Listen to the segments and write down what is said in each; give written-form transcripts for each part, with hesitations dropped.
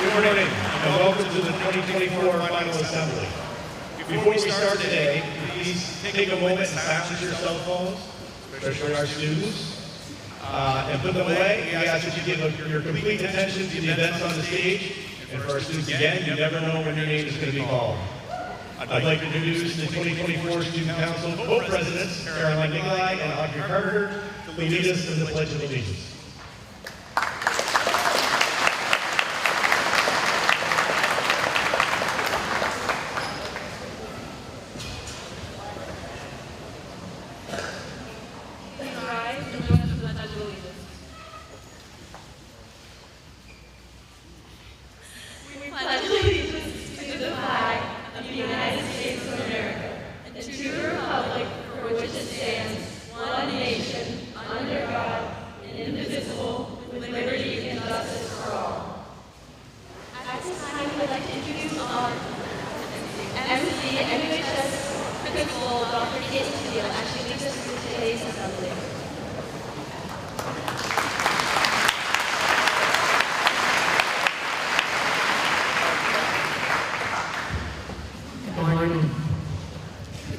Good morning, and welcome to the 2024 Final Assembly. Before we start today, please take a moment and silence your cell phones, especially our students, and put them away. We ask that you give your complete attention to the events on the stage, and for our students again, you never know when your name is going to be called. I'd like to introduce the 2024 Student Council Vote Presidents, Caroline Nicolai and Audrey Carter, to lead us in the Pledge of Allegiance.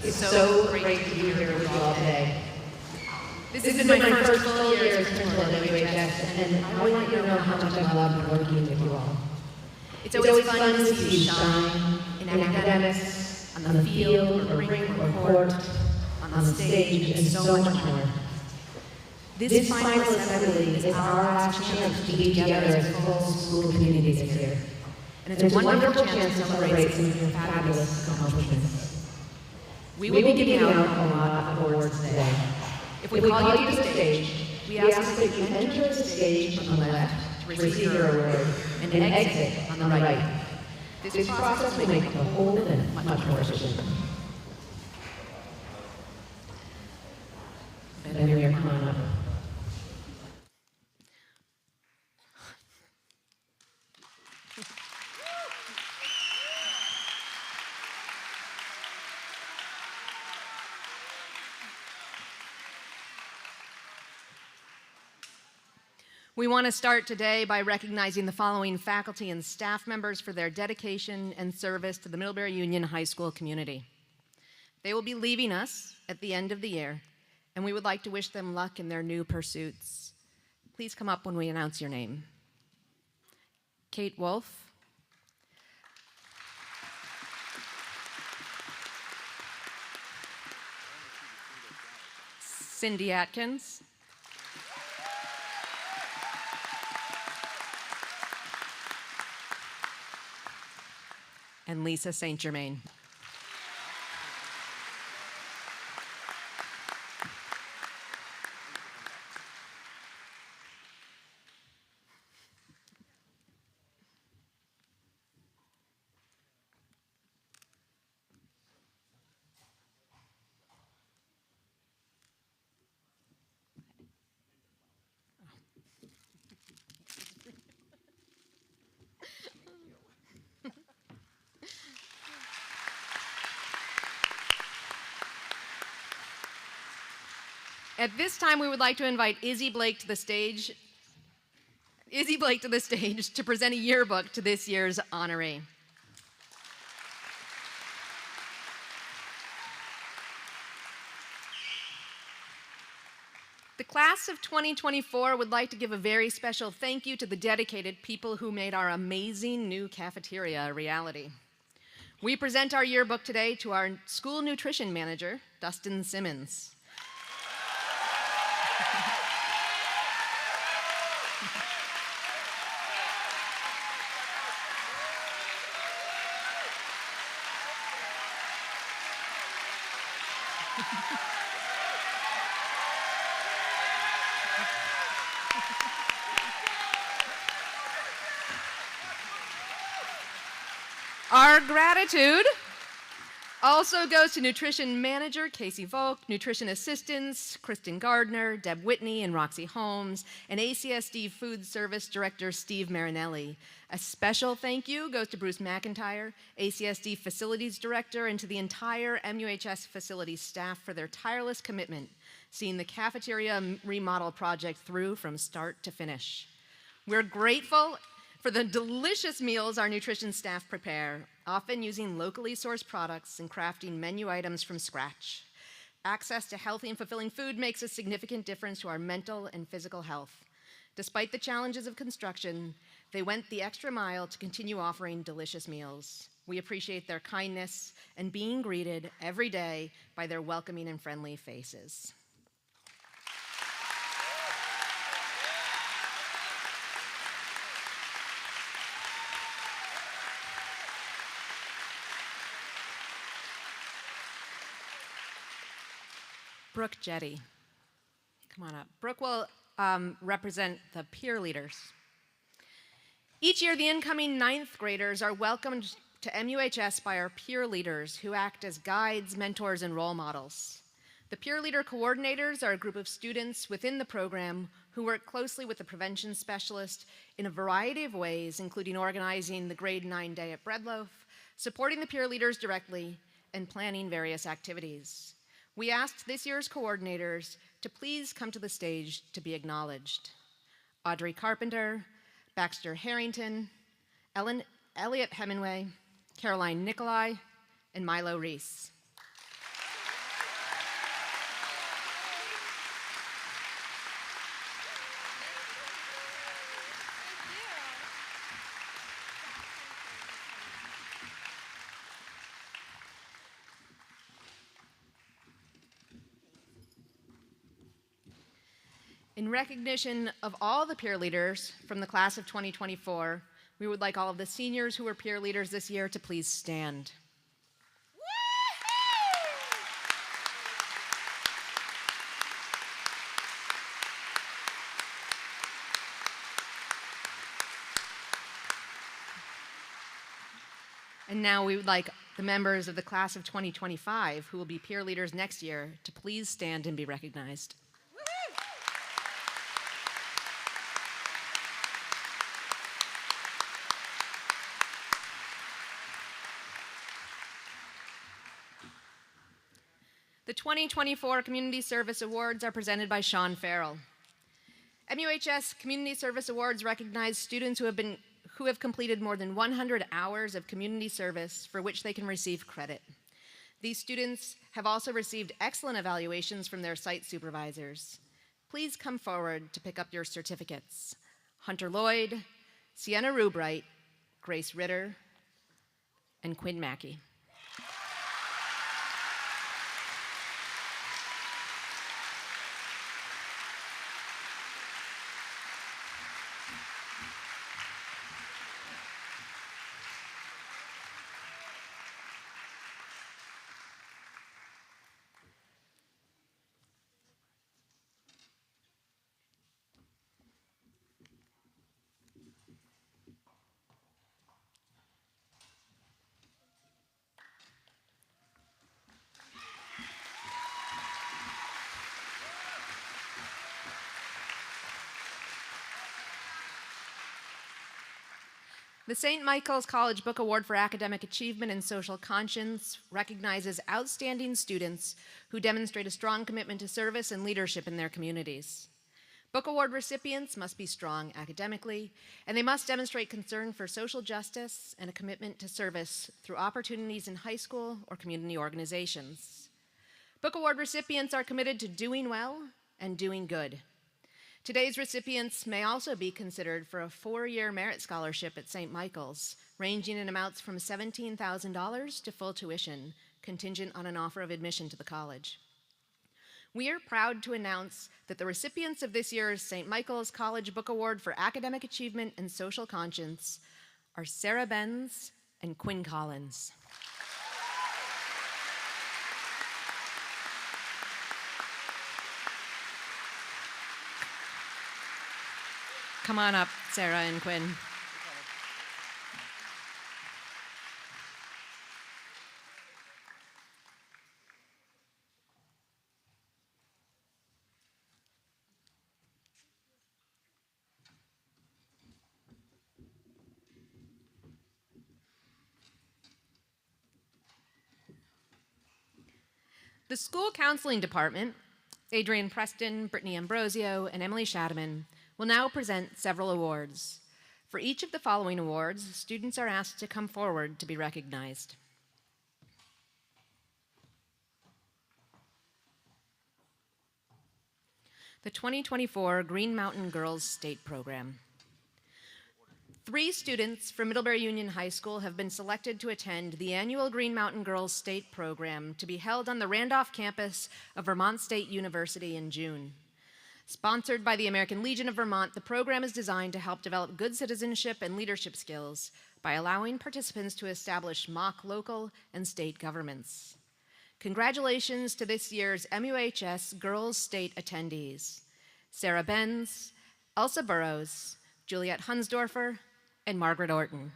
It's so great to be here with you all today. This is my first full year as principal at MUHS, and I want you to know how much I love working with you all. It's always fun to see you shine in academics, on the field, or ring, or court, on the stage, and so much more. This final assembly is our last chance to be together as a full school community this year. And it's a wonderful chance to celebrate some of your fabulous accomplishments. We will be giving out a lot of awards today. If we call you to the stage, we ask that you enter the stage on the left to receive your award and exit on the right. This process will make the whole event much more efficient. Ben, here, come on up. We want to start today by recognizing the following faculty and staff members for their dedication and service to the Middlebury Union High School community. They will be leaving us at the end of the year, and we would like to wish them luck in their new pursuits. Please come up when we announce your name. Kate Wolf. Cindy Atkins. And Lisa St. Germain. At this time, we would like to invite Izzy Blake to the stage. To present a yearbook to this year's honoree. The class of 2024 would like to give a very special thank you to the dedicated people who made our amazing new cafeteria a reality. We present our yearbook today to our school nutrition manager, Dustin Simmons. Our gratitude also goes to nutrition manager Casey Volk, nutrition assistants Kristen Gardner, Deb Whitney, and Roxy Holmes, and ACSD food service director Steve Marinelli. A special thank you goes to Bruce McIntyre, ACSD facilities director, and to the entire MUHS facilities staff for their tireless commitment, seeing the cafeteria remodel project through from start to finish. We're grateful for the delicious meals our nutrition staff prepare, often using locally sourced products and crafting menu items from scratch. Access to healthy and fulfilling food makes a significant difference to our mental and physical health. Despite the challenges of construction, they went the extra mile to continue offering delicious meals. We appreciate their kindness and being greeted every day by their welcoming and friendly faces. Brooke Jetty, come on up. Brooke will represent the peer leaders. Each year, the incoming ninth graders are welcomed to MUHS by our peer leaders who act as guides, mentors, and role models. The peer leader coordinators are a group of students within the program who work closely with the prevention specialist in a variety of ways, including organizing the grade 9 day at Breadloaf, supporting the peer leaders directly, and planning various activities. We asked this year's coordinators to please come to the stage to be acknowledged. Audrey Carpenter, Baxter Harrington, Elliot Hemingway, Caroline Nicolai, and Milo Reese. In recognition of all the peer leaders from the class of 2024, we would like all of the seniors who were peer leaders this year to please stand. And now we would like the members of the class of 2025 who will be peer leaders next year to please stand and be recognized. The 2024 Community Service Awards are presented by Sean Farrell. MUHS Community Service Awards recognize students who have completed more than 100 hours of community service for which they can receive credit. These students have also received excellent evaluations from their site supervisors. Please come forward to pick up your certificates. Hunter Lloyd, Sienna Rubright, Grace Ritter, and Quinn Mackey. The St. Michael's College Book Award for Academic Achievement and Social Conscience recognizes outstanding students who demonstrate a strong commitment to service and leadership in their communities. Book Award recipients must be strong academically, and they must demonstrate concern for social justice and a commitment to service through opportunities in high school or community organizations. Book Award recipients are committed to doing well and doing good. Today's recipients may also be considered for a 4-year merit scholarship at St. Michael's, ranging in amounts from $17,000 to full tuition, contingent on an offer of admission to the college. We are proud to announce that the recipients of this year's St. Michael's College Book Award for Academic Achievement and Social Conscience are Sarah Benz and Quinn Collins. Come on up, Sarah and Quinn. The school counseling department, Adrienne Preston, Brittany Ambrosio, and Emily Shadaman, will now present several awards. For each of the following awards, students are asked to come forward to be recognized. The 2024 Green Mountain Girls State Program. 3 students from Middlebury Union High School have been selected to attend the annual Green Mountain Girls State Program to be held on the Randolph campus of Vermont State University in June. Sponsored by the American Legion of Vermont, the program is designed to help develop good citizenship and leadership skills by allowing participants to establish mock local and state governments. Congratulations to this year's MUHS Girls State attendees: Sarah Benz, Elsa Burrows, Juliette Hunsdorfer, and Margaret Orton.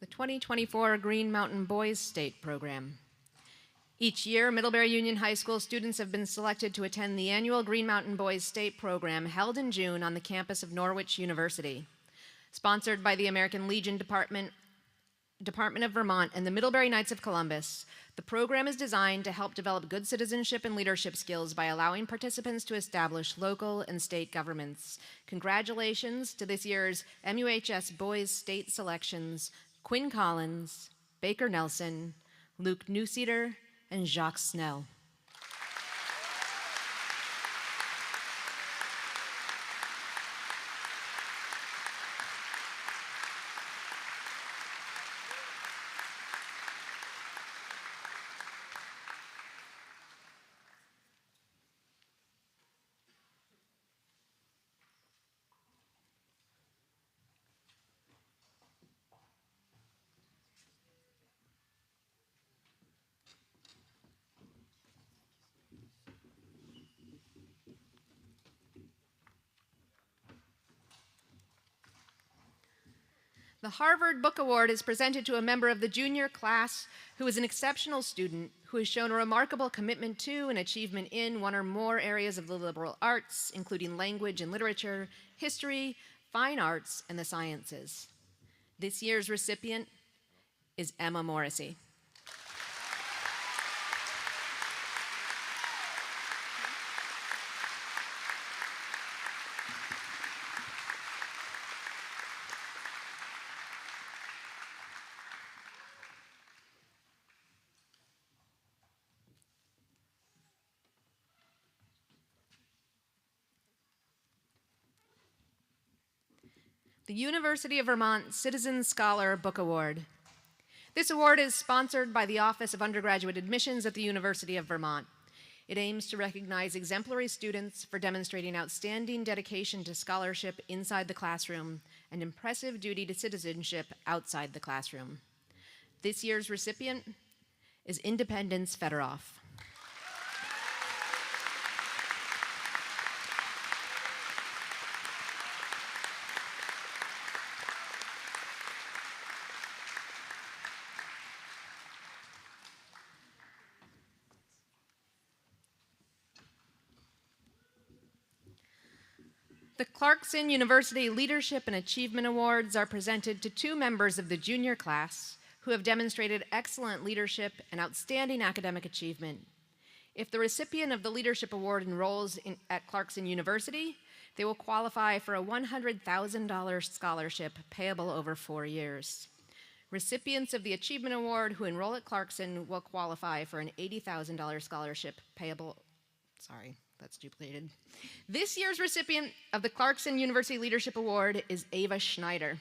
The 2024 Green Mountain Boys State Program. Each year, Middlebury Union High School students have been selected to attend the annual Green Mountain Boys State Program held in June on the campus of Norwich University. Sponsored by the American Legion Department of Vermont and the Middlebury Knights of Columbus, the program is designed to help develop good citizenship and leadership skills by allowing participants to establish local and state governments. Congratulations to this year's MUHS Boys State selections: Quinn Collins, Baker Nelson, Luke Newseeder, and Jacques Snell. The Harvard Book Award is presented to a member of the junior class who is an exceptional student who has shown a remarkable commitment to and achievement in one or more areas of the liberal arts, including language and literature, history, fine arts, and the sciences. This year's recipient is Emma Morrissey. The University of Vermont Citizen Scholar Book Award. This award is sponsored by the Office of Undergraduate Admissions at the University of Vermont. It aims to recognize exemplary students for demonstrating outstanding dedication to scholarship inside the classroom and impressive duty to citizenship outside the classroom. This year's recipient is Independence Fedorov. The Clarkson University Leadership and Achievement Awards are presented to 2 members of the junior class who have demonstrated excellent leadership and outstanding academic achievement. If the recipient of the Leadership Award enrolls at Clarkson University, they will qualify for a $100,000 scholarship payable over 4 years. Recipients of the Achievement Award who enroll at Clarkson will qualify for an $80,000 scholarship payable, that's duplicated. This year's recipient of the Clarkson University Leadership Award is Ava Schneider.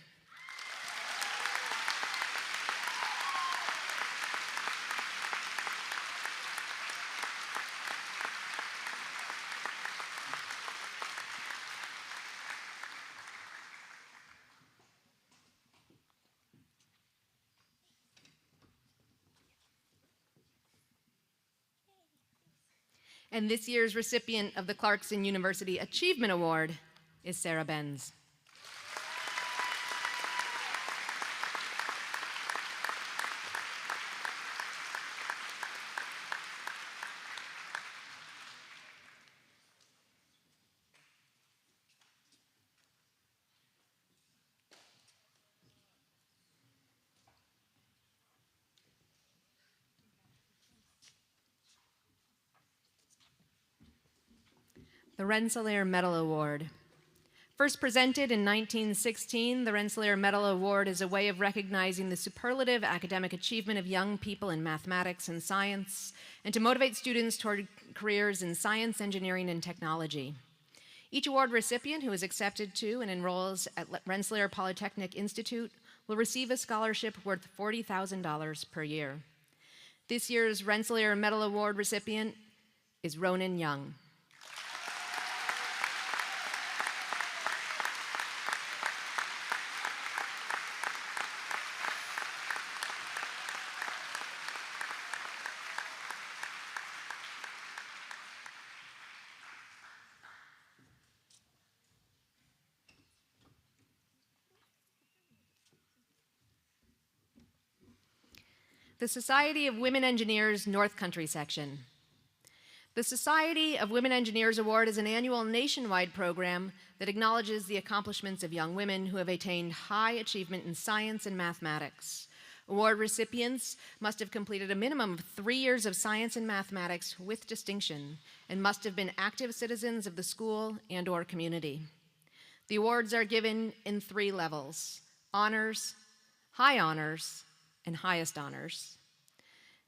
And this year's recipient of the Clarkson University Achievement Award is Sarah Benz. The Rensselaer Medal Award. First presented in 1916, the Rensselaer Medal Award is a way of recognizing the superlative academic achievement of young people in mathematics and science, and to motivate students toward careers in science, engineering, and technology. Each award recipient who is accepted to and enrolls at Rensselaer Polytechnic Institute will receive a scholarship worth $40,000 per year. This year's Rensselaer Medal Award recipient is Ronan Young. The Society of Women Engineers North Country Section. The Society of Women Engineers Award is an annual nationwide program that acknowledges the accomplishments of young women who have attained high achievement in science and mathematics. Award recipients must have completed a minimum of 3 years of science and mathematics with distinction and must have been active citizens of the school and/or community. The awards are given in 3 levels: honors, high honors, and highest honors.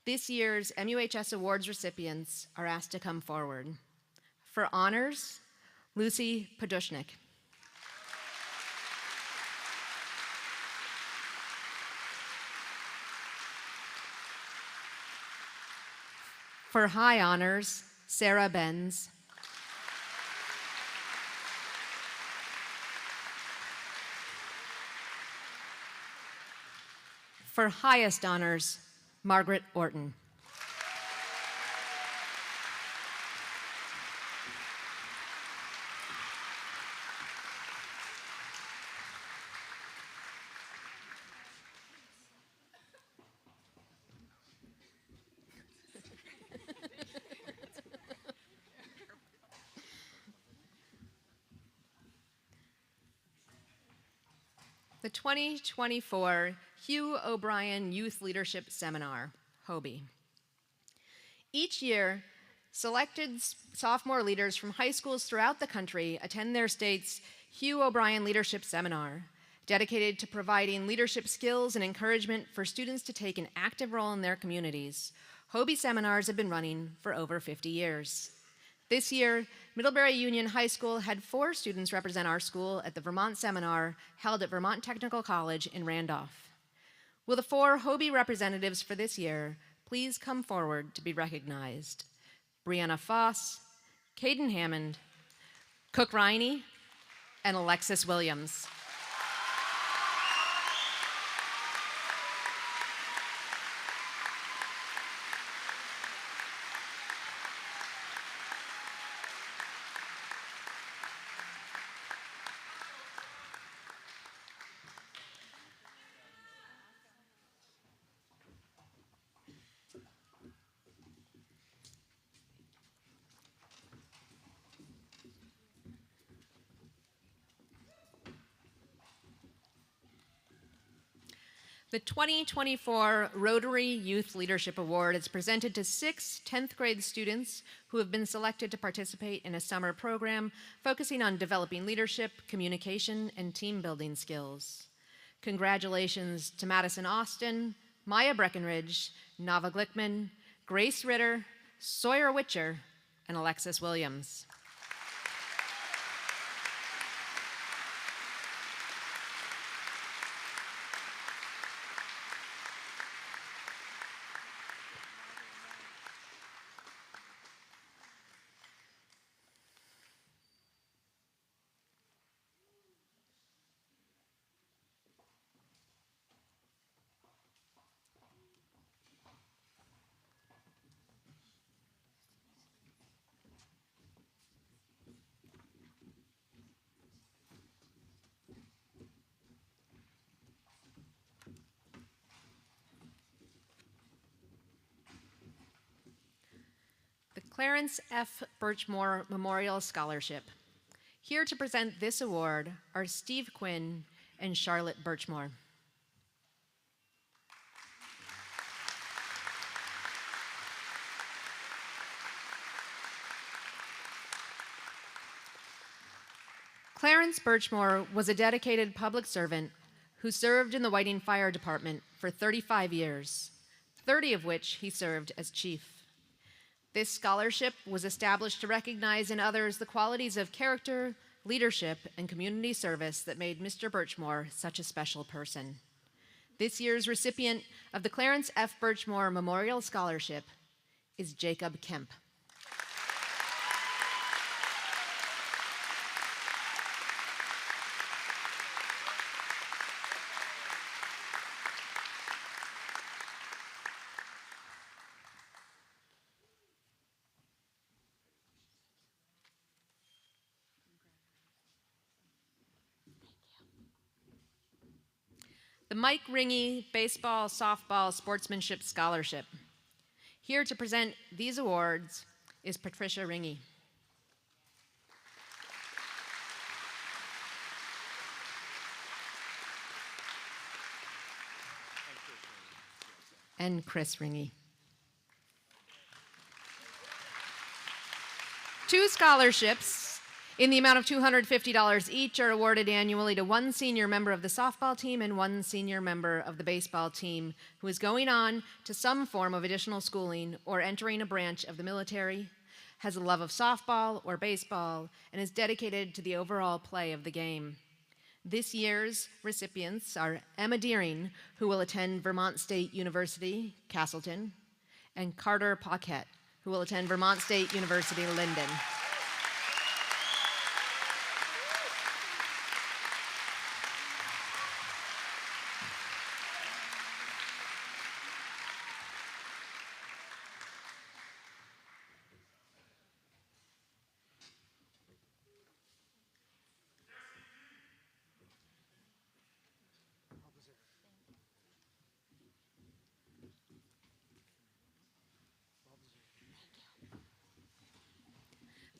This year's MUHS Awards recipients are asked to come forward. For honors, Lucy Podushnik. For high honors, Sarah Benz. For highest honors, Margaret Orton. The 2024 Hugh O'Brien Youth Leadership Seminar, HOBie. Each year, selected sophomore leaders from high schools throughout the country attend their state's Hugh O'Brien Leadership Seminar, dedicated to providing leadership skills and encouragement for students to take an active role in their communities. HOBie seminars have been running for over 50 years. This year, Middlebury Union High School had 4 students represent our school at the Vermont Seminar held at Vermont Technical College in Randolph. Will the 4 HOBie representatives for this year please come forward to be recognized? Brianna Foss, Caden Hammond, Cook Riney, and Alexis Williams. The 2024 Rotary Youth Leadership Award is presented to 6 10th grade students who have been selected to participate in a summer program focusing on developing leadership, communication, and team building skills. Congratulations to Madison Austin, Maya Breckenridge, Nava Glickman, Grace Ritter, Sawyer Witcher, and Alexis Williams. Clarence F. Birchmore Memorial Scholarship. Here to present this award are Steve Quinn and Charlotte Birchmore. Clarence Birchmore was a dedicated public servant who served in the Whiting Fire Department for 35 years, 30 of which he served as chief. This scholarship was established to recognize in others the qualities of character, leadership, and community service that made Mr. Birchmore such a special person. This year's recipient of the Clarence F. Birchmore Memorial Scholarship is Jacob Kemp. The Mike Ringy Baseball Softball Sportsmanship Scholarship. Here to present these awards is Patricia Ringy. And Chris Ringy. Two scholarships in the amount of $250 each are awarded annually to one senior member of the softball team and one senior member of the baseball team who is going on to some form of additional schooling or entering a branch of the military, has a love of softball or baseball, and is dedicated to the overall play of the game. This year's recipients are Emma Deering, who will attend Vermont State University, Castleton, and Carter Paquette, who will attend Vermont State University, Linden.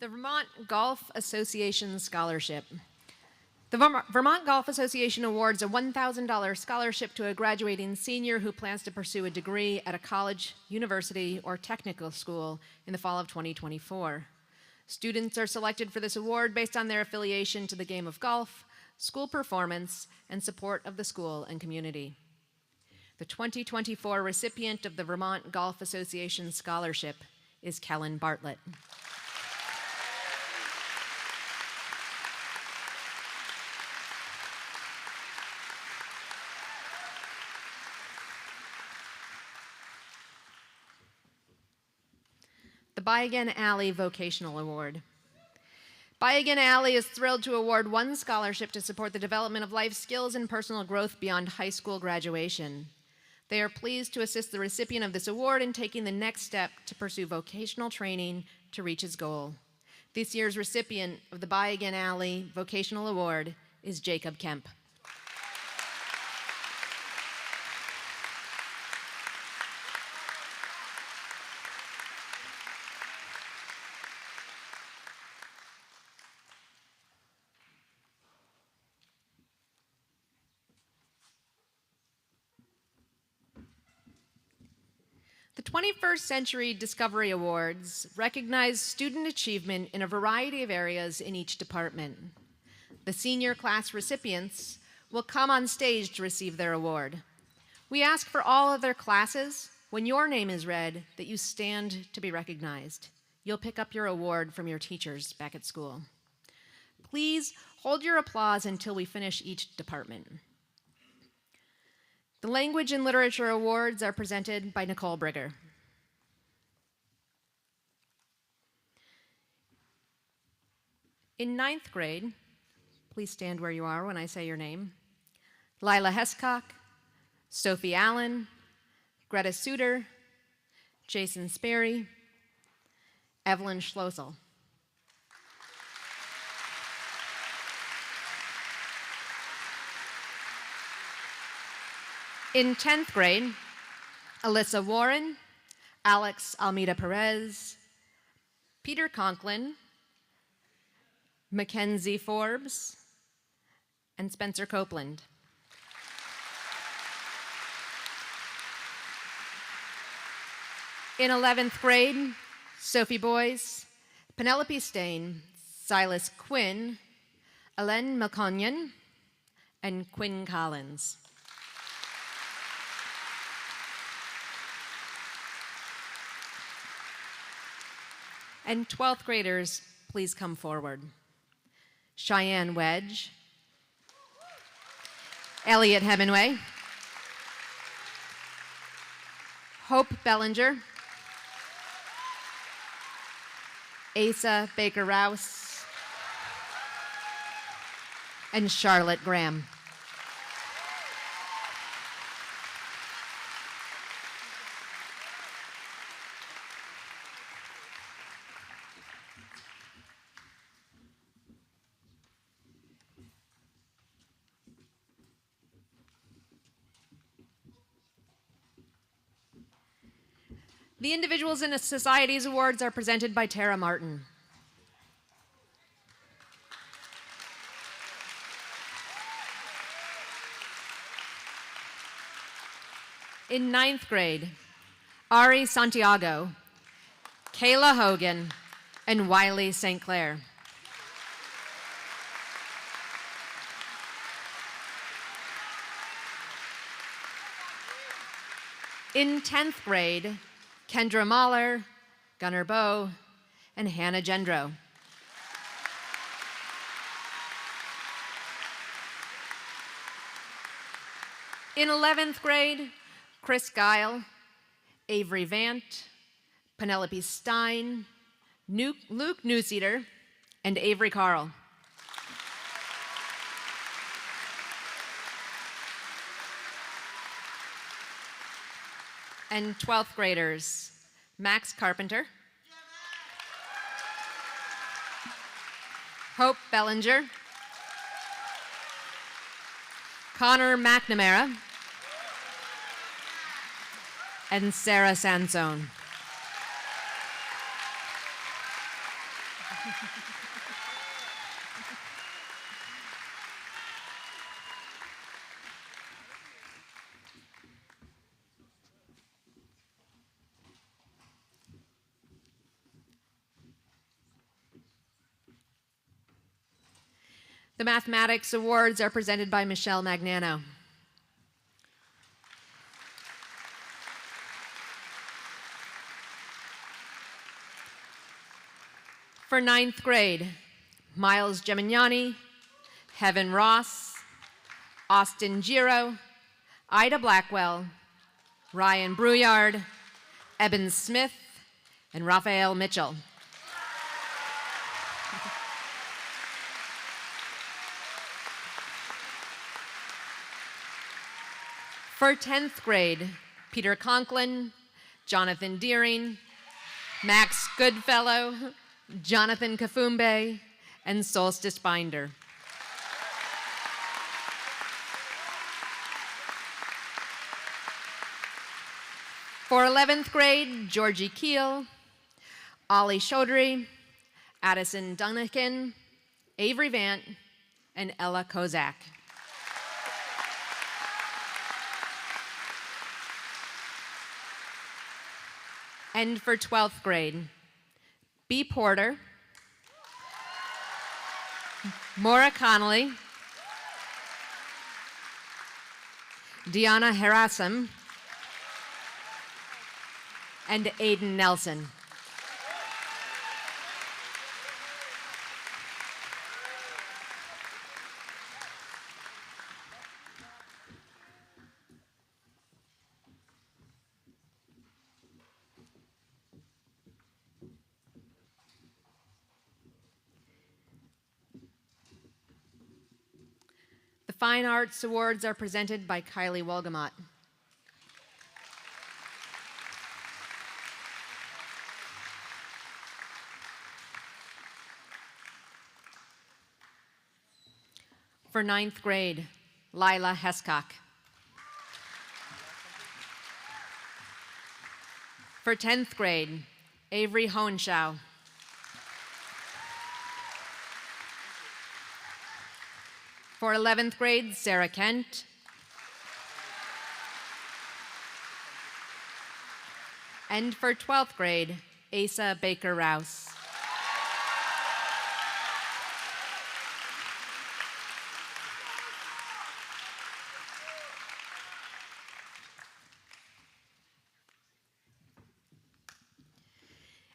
The Vermont Golf Association Scholarship. The Vermont Golf Association awards a $1,000 scholarship to a graduating senior who plans to pursue a degree at a college, university, or technical school in the fall of 2024. Students are selected for this award based on their affiliation to the game of golf, school performance, and support of the school and community. The 2024 recipient of the Vermont Golf Association Scholarship is Kellen Bartlett. The Buy Again Alley Vocational Award. Buy Again Alley is thrilled to award one scholarship to support the development of life skills and personal growth beyond high school graduation. They are pleased to assist the recipient of this award in taking the next step to pursue vocational training to reach his goal. This year's recipient of the Buy Again Alley Vocational Award is Jacob Kemp. The 21st Century Discovery Awards recognize student achievement in a variety of areas in each department. The senior class recipients will come on stage to receive their award. We ask for all of their classes, when your name is read, that you stand to be recognized. You'll pick up your award from your teachers back at school. Please hold your applause until we finish each department. The Language and Literature Awards are presented by Nicole Brigger. In 9th grade, please stand where you are when I say your name, Lila Hescock, Sophie Allen, Greta Suter, Jason Sperry, Evelyn Schlossel. In 10th grade, Alyssa Warren, Alex Almeida Perez, Peter Conklin, Mackenzie Forbes, and Spencer Copeland. In 11th grade, Sophie Boyce, Penelope Stain, Silas Quinn, Ellen McConyon, and Quinn Collins. And 12th graders, please come forward. Cheyenne Wedge, Elliot Hemingway, Hope Bellinger, Asa Baker-Rouse, and Charlotte Graham. The Individuals in Societies Awards are presented by Tara Martin. In 9th grade, Ari Santiago, Kayla Hogan, and Wiley St. Clair. In 10th grade, Kendra Mahler, Gunnar Bowe, and Hannah Gendro. In 11th grade, Chris Guile, Avery Vant, Penelope Stein, Luke Newseater, and Avery Carl. And 12th graders, Max Carpenter, Hope Bellinger, Connor McNamara, and Sarah Sansone. The Mathematics Awards are presented by Michelle Magnano. For 9th grade, Miles Gemignani, Heaven Ross, Austin Giro, Ida Blackwell, Ryan Brouillard, Eben Smith, and Raphael Mitchell. For 10th grade, Peter Conklin, Jonathan Deering, Max Goodfellow, Jonathan Kafumbe, and Solstice Binder. For 11th grade, Georgie Keel, Ollie Chaudhry, Addison Dunnican, Avery Vant, and Ella Kozak. And for 12th grade, B. Porter, Maura Connolly, Deanna Harasam, and Aiden Nelson. The Fine Arts Awards are presented by Kylie Wolgamott. For 9th grade, Lila Hescock. For 10th grade, Avery Hohenshaw. For 11th grade, Sarah Kent. And for 12th grade, Asa Baker-Rouse.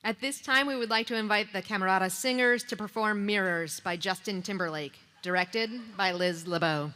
At this time, we would like to invite the Camerata Singers to perform Mirrors by Justin Timberlake, directed by Liz LeBeau.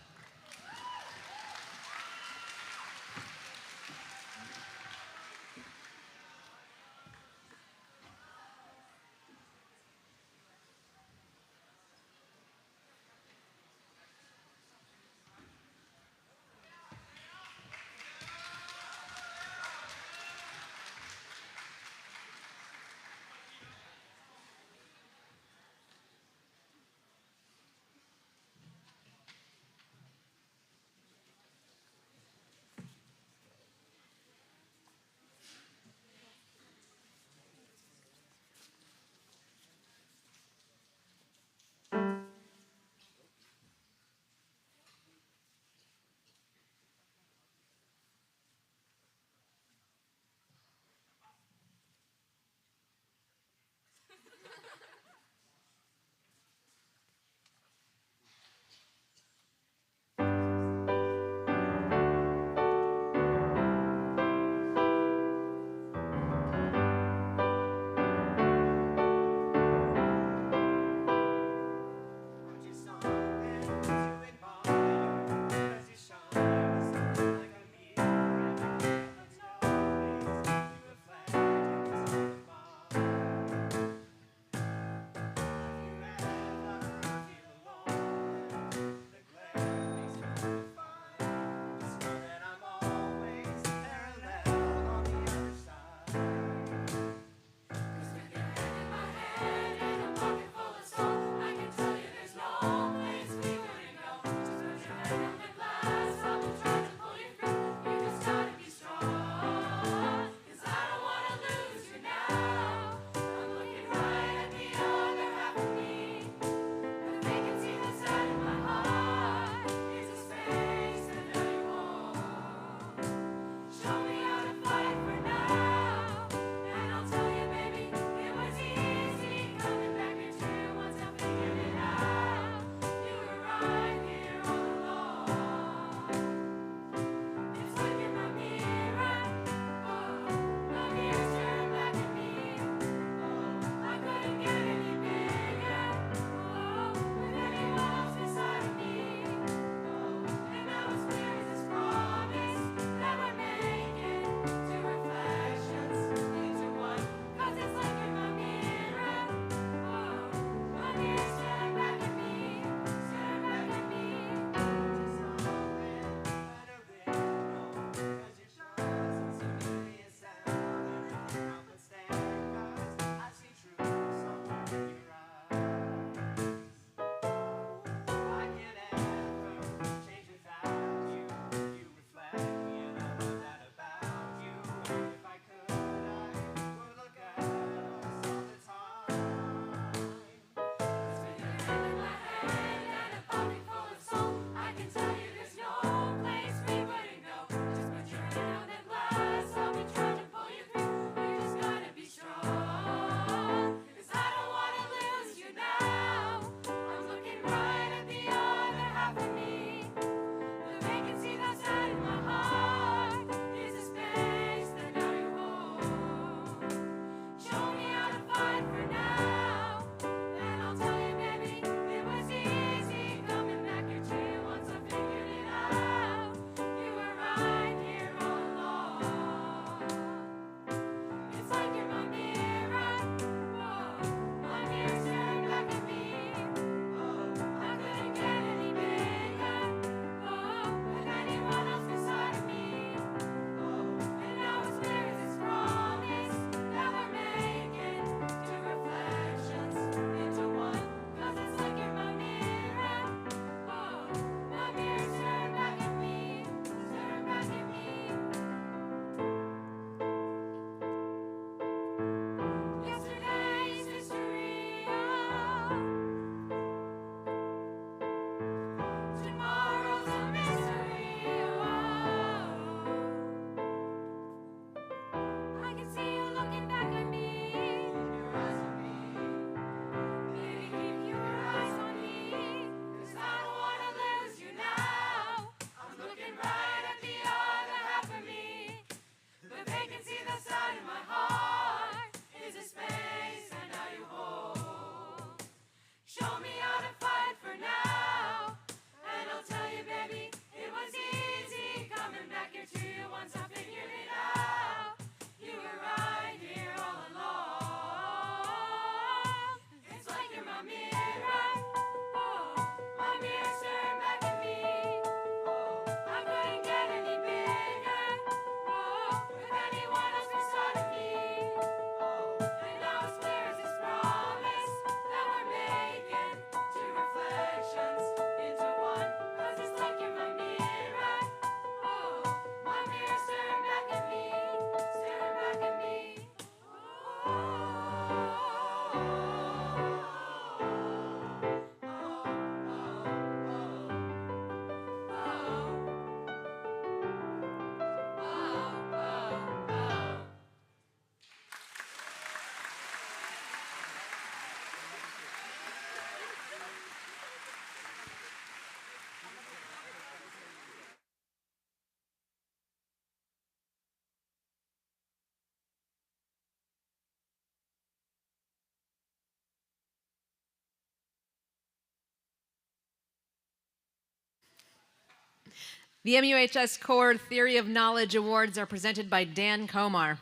The MUHS Core Theory of Knowledge Awards are presented by Dan Komar.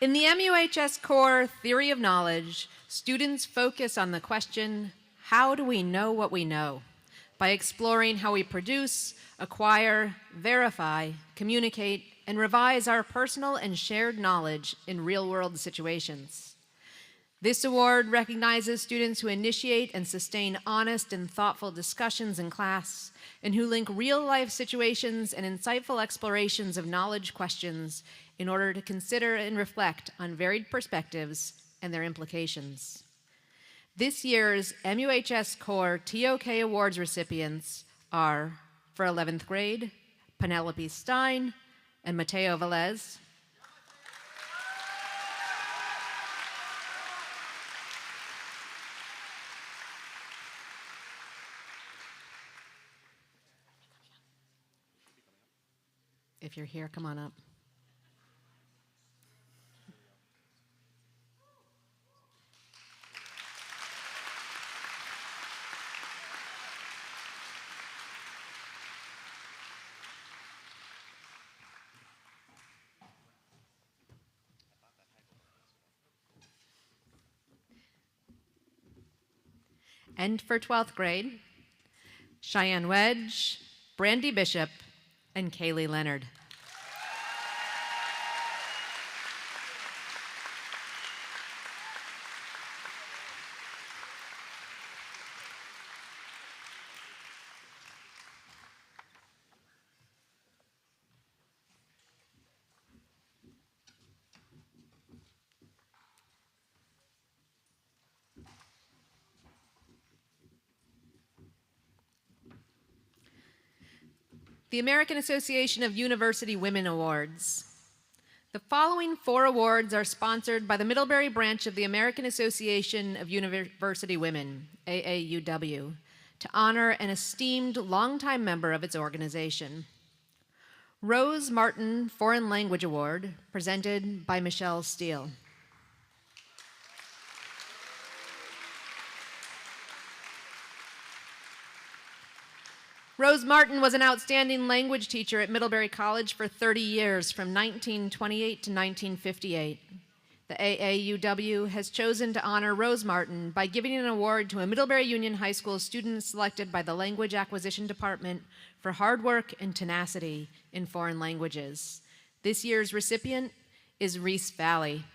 In the MUHS Core Theory of Knowledge, students focus on the question, how do we know what we know? By exploring how we produce, acquire, verify, communicate, and revise our personal and shared knowledge in real-world situations. This award recognizes students who initiate and sustain honest and thoughtful discussions in class, and who link real-life situations and insightful explorations of knowledge questions in order to consider and reflect on varied perspectives and their implications. This year's MUHS Core TOK Awards recipients are, for 11th grade, Penelope Stein and Mateo Velez. If you're here, come on up. And for 12th grade, Cheyenne Wedge, Brandy Bishop, and Kaylee Leonard. The American Association of University Women Awards. The following 4 awards are sponsored by the Middlebury branch of the American Association of University Women, AAUW, to honor an esteemed longtime member of its organization. Rose Martin Foreign Language Award, presented by Michelle Steele. Rose Martin was an outstanding language teacher at Middlebury College for 30 years, from 1928 to 1958. The AAUW has chosen to honor Rose Martin by giving an award to a Middlebury Union High School student selected by the Language Acquisition Department for hard work and tenacity in foreign languages. This year's recipient is Reese Valley.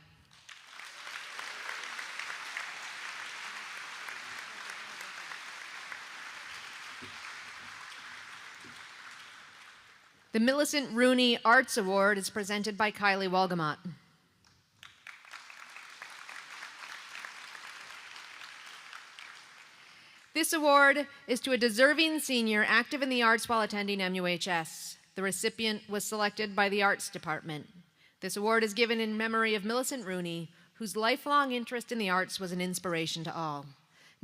The Millicent Rooney Arts Award is presented by Kylie Walgamot. This award is to a deserving senior active in the arts while attending MUHS. The recipient was selected by the Arts Department. This award is given in memory of Millicent Rooney, whose lifelong interest in the arts was an inspiration to all.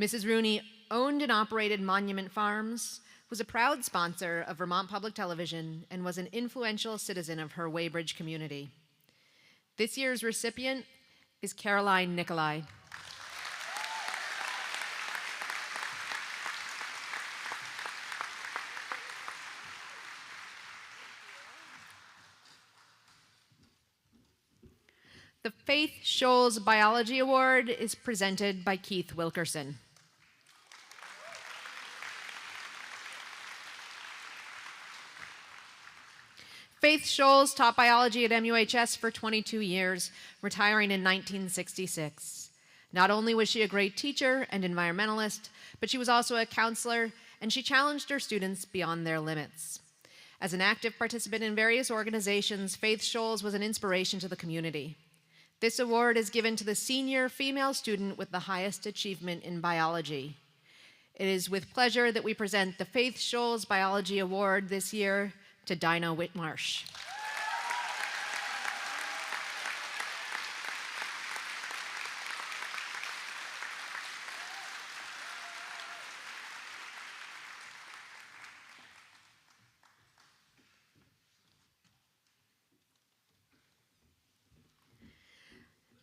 Mrs. Rooney owned and operated Monument Farms, was a proud sponsor of Vermont Public Television, and was an influential citizen of her Weybridge community. This year's recipient is Caroline Nicolai. The Faith Scholes Biology Award is presented by Keith Wilkerson. Faith Scholes taught biology at MUHS for 22 years, retiring in 1966. Not only was she a great teacher and environmentalist, but she was also a counselor, and she challenged her students beyond their limits. As an active participant in various organizations, Faith Scholes was an inspiration to the community. This award is given to the senior female student with the highest achievement in biology. It is with pleasure that we present the Faith Scholes Biology Award this year to Dinah Whitmarsh.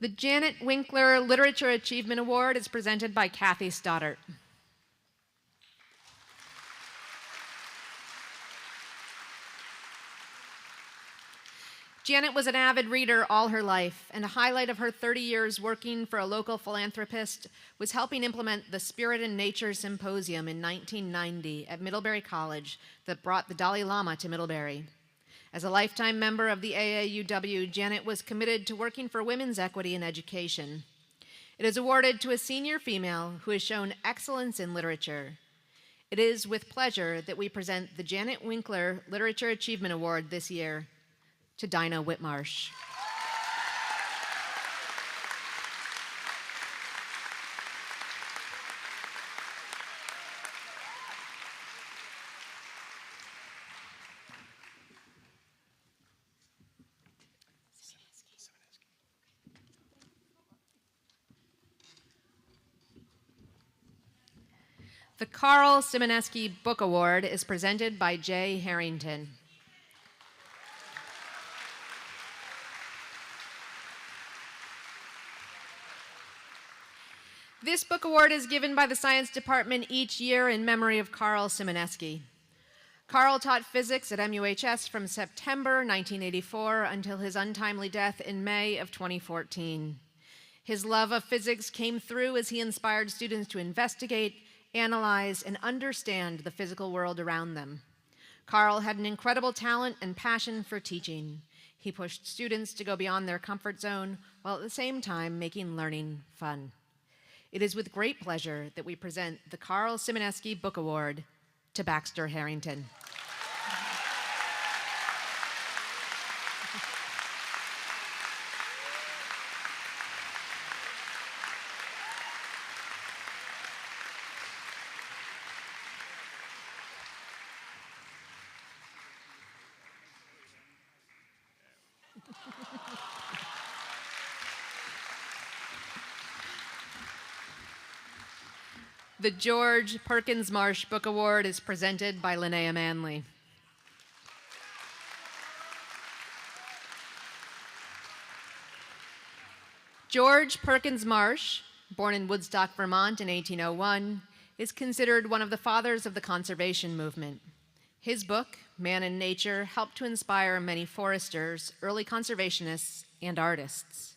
The Janet Winkler Literature Achievement Award is presented by Kathy Stoddart. Janet was an avid reader all her life, and a highlight of her 30 years working for a local philanthropist was helping implement the Spirit and Nature Symposium in 1990 at Middlebury College that brought the Dalai Lama to Middlebury. As a lifetime member of the AAUW, Janet was committed to working for women's equity in education. It is awarded to a senior female who has shown excellence in literature. It is with pleasure that we present the Janet Winkler Literature Achievement Award this year to Dinah Whitmarsh. The Carl Simoneski Book Award is presented by Jay Harrington. This book award is given by the Science Department each year in memory of Carl Simoneski. Carl taught physics at MUHS from September 1984 until his untimely death in May of 2014. His love of physics came through as he inspired students to investigate, analyze, and understand the physical world around them. Carl had an incredible talent and passion for teaching. He pushed students to go beyond their comfort zone while at the same time making learning fun. It is with great pleasure that we present the Carl Simoneski Book Award to Baxter Harrington. The George Perkins Marsh Book Award is presented by Linnea Manley. George Perkins Marsh, born in Woodstock, Vermont in 1801, is considered one of the fathers of the conservation movement. His book, Man and Nature, helped to inspire many foresters, early conservationists, and artists.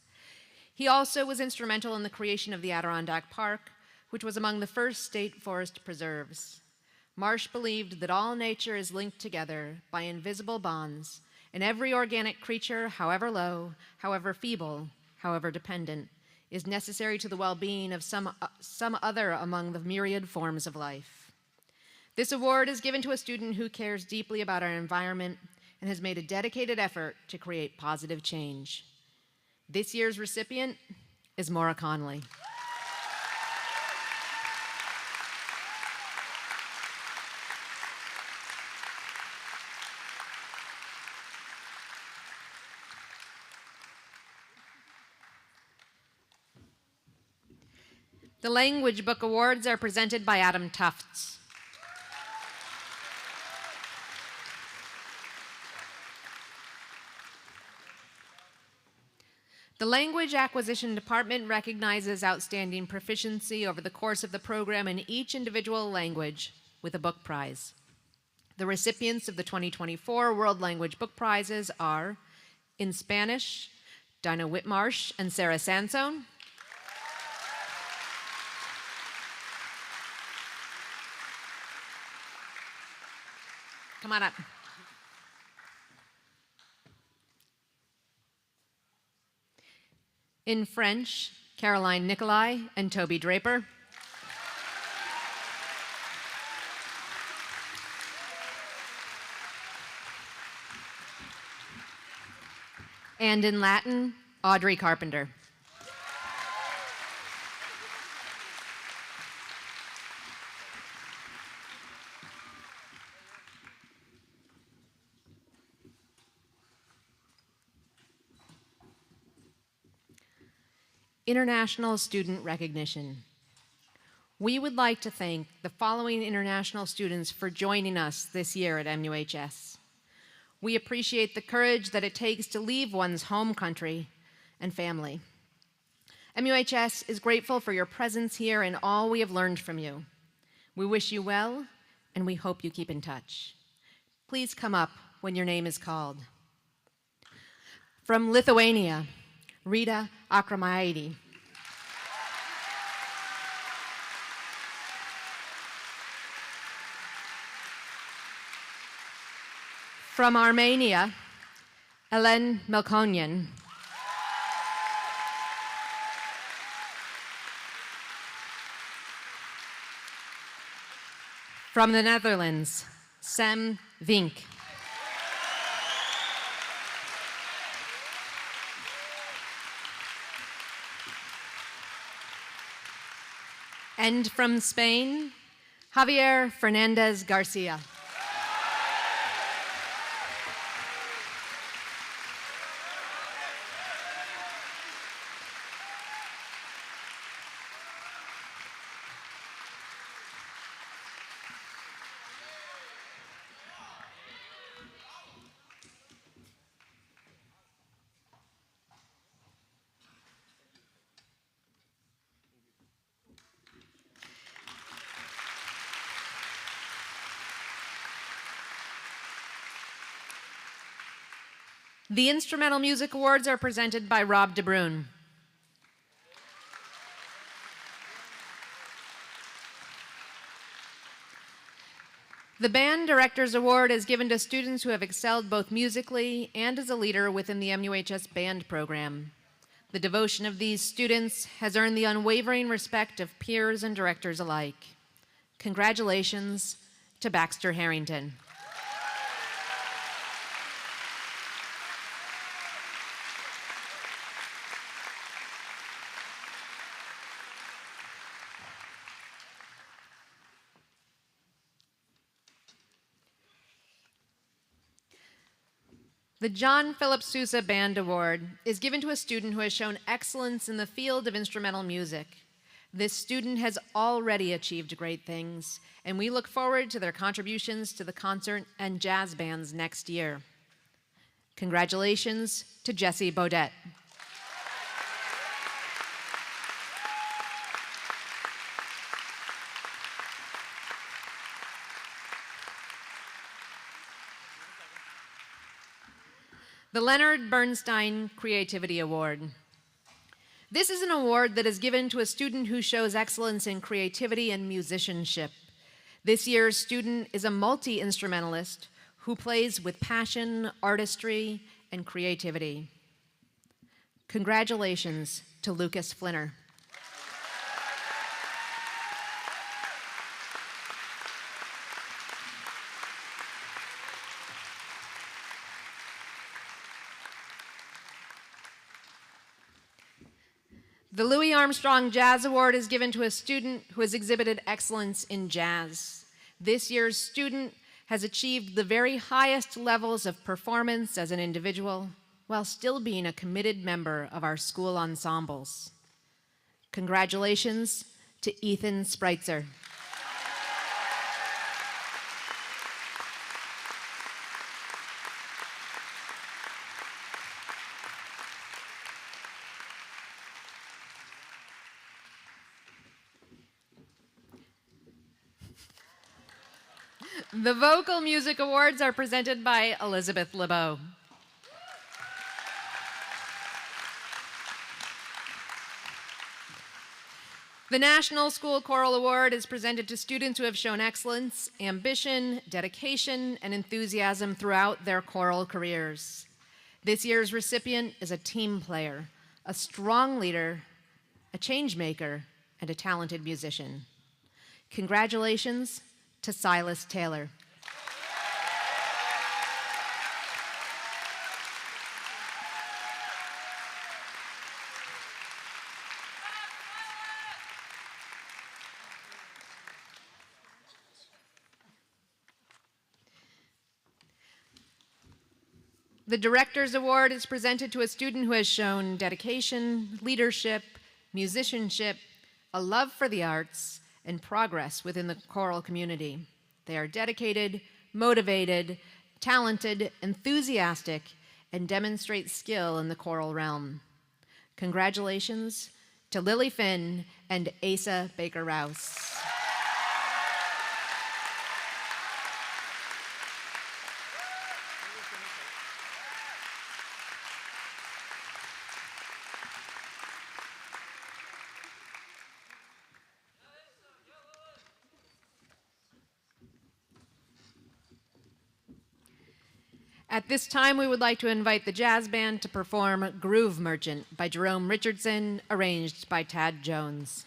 He also was instrumental in the creation of the Adirondack Park, which was among the first state forest preserves. Marsh believed that all nature is linked together by invisible bonds, and every organic creature, however low, however feeble, however dependent, is necessary to the well-being of some other among the myriad forms of life. This award is given to a student who cares deeply about our environment and has made a dedicated effort to create positive change. This year's recipient is Maura Conley. The Language Book Awards are presented by Adam Tufts. The Language Acquisition Department recognizes outstanding proficiency over the course of the program in each individual language with a book prize. The recipients of the 2024 World Language Book Prizes are, in Spanish, Dinah Whitmarsh and Sarah Sansone. Come on up. In French, Caroline Nicolai and Toby Draper. And in Latin, Audrey Carpenter. International Student Recognition. We would like to thank the following international students for joining us this year at MUHS. We appreciate the courage that it takes to leave one's home country and family. MUHS is grateful for your presence here and all we have learned from you. We wish you well, and we hope you keep in touch. Please come up when your name is called. From Lithuania, Rita Akramaidi. From Armenia, Elen Melkonyan. From the Netherlands, Sam Vink. And from Spain, Javier Fernandez Garcia. The Instrumental Music Awards are presented by Rob DeBrune. The Band Directors Award is given to students who have excelled both musically and as a leader within the MUHS band program. The devotion of these students has earned the unwavering respect of peers and directors alike. Congratulations to Baxter Harrington. The John Philip Sousa Band Award is given to a student who has shown excellence in the field of instrumental music. This student has already achieved great things, and we look forward to their contributions to the concert and jazz bands next year. Congratulations to Jesse Baudet. The Leonard Bernstein Creativity Award. This is an award that is given to a student who shows excellence in creativity and musicianship. This year's student is a multi-instrumentalist who plays with passion, artistry, and creativity. Congratulations to Lucas Flinner. The Louis Armstrong Jazz Award is given to a student who has exhibited excellence in jazz. This year's student has achieved the very highest levels of performance as an individual while still being a committed member of our school ensembles. Congratulations to Ethan Spreitzer. The Vocal Music Awards are presented by Elizabeth LeBeau. The National School Choral Award is presented to students who have shown excellence, ambition, dedication, and enthusiasm throughout their choral careers. This year's recipient is a team player, a strong leader, a change maker, and a talented musician. Congratulations to Silas Taylor. The Director's Award is presented to a student who has shown dedication, leadership, musicianship, a love for the arts, and progress within the choral community. They are dedicated, motivated, talented, enthusiastic, and demonstrate skill in the choral realm. Congratulations to Lily Finn and Asa Baker Rouse. At this time, we would like to invite the jazz band to perform Groove Merchant by Jerome Richardson, arranged by Tad Jones.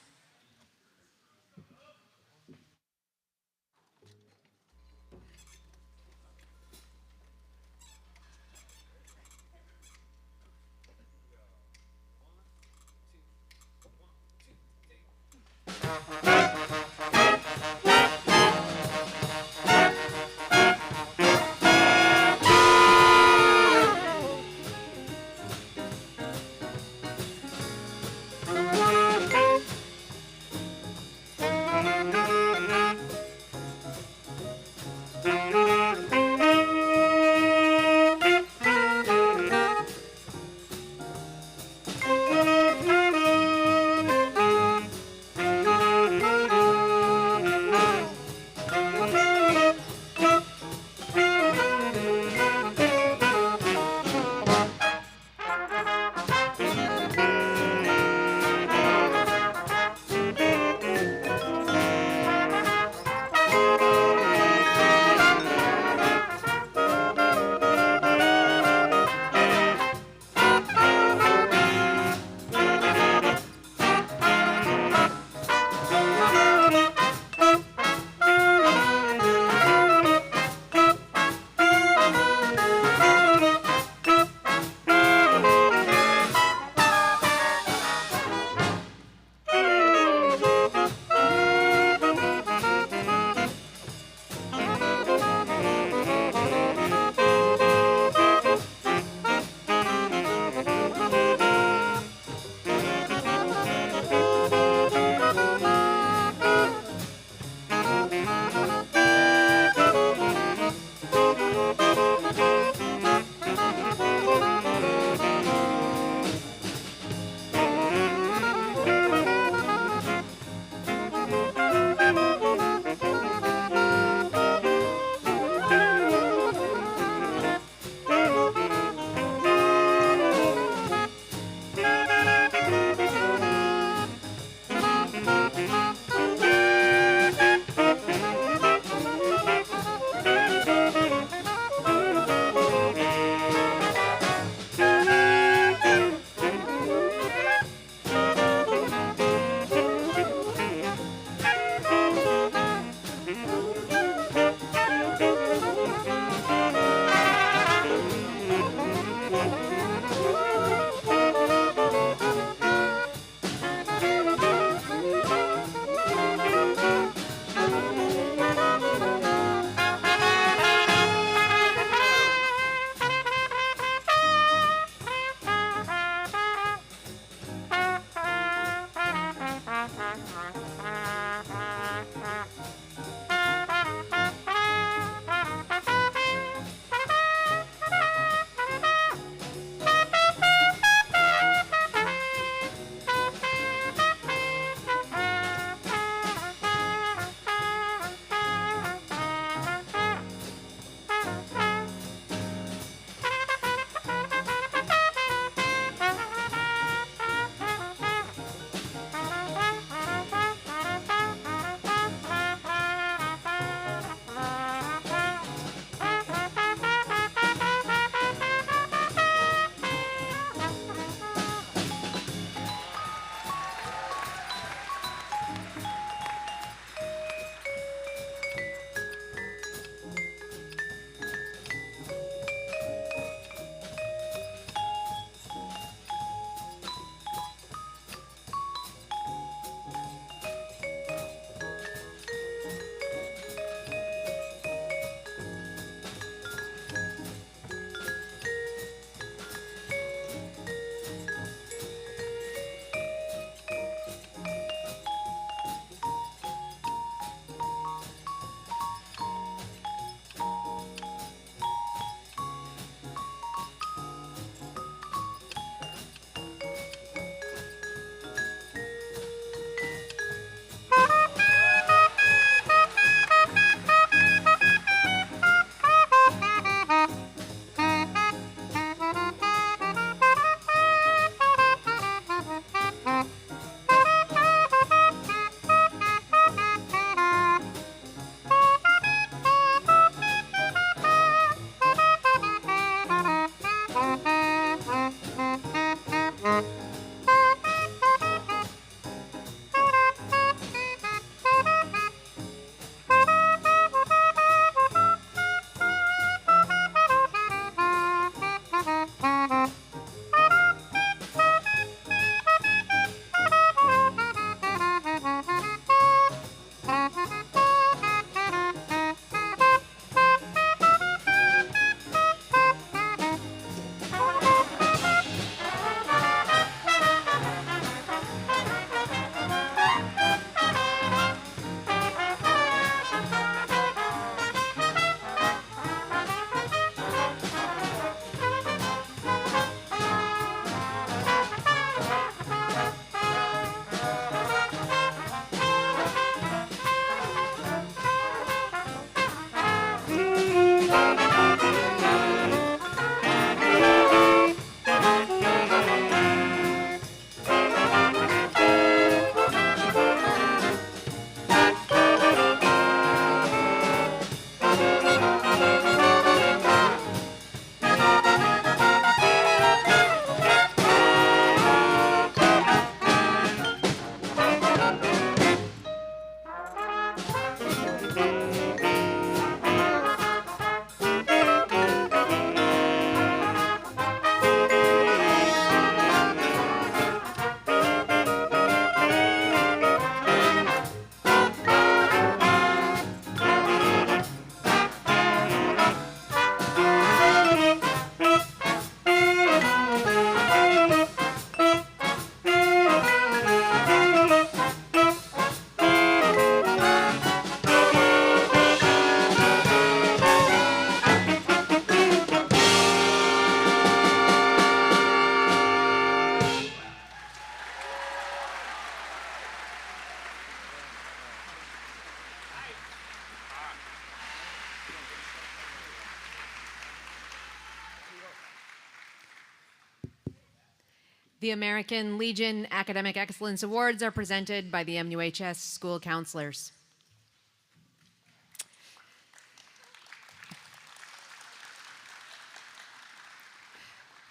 The American Legion Academic Excellence Awards are presented by the MUHS school counselors.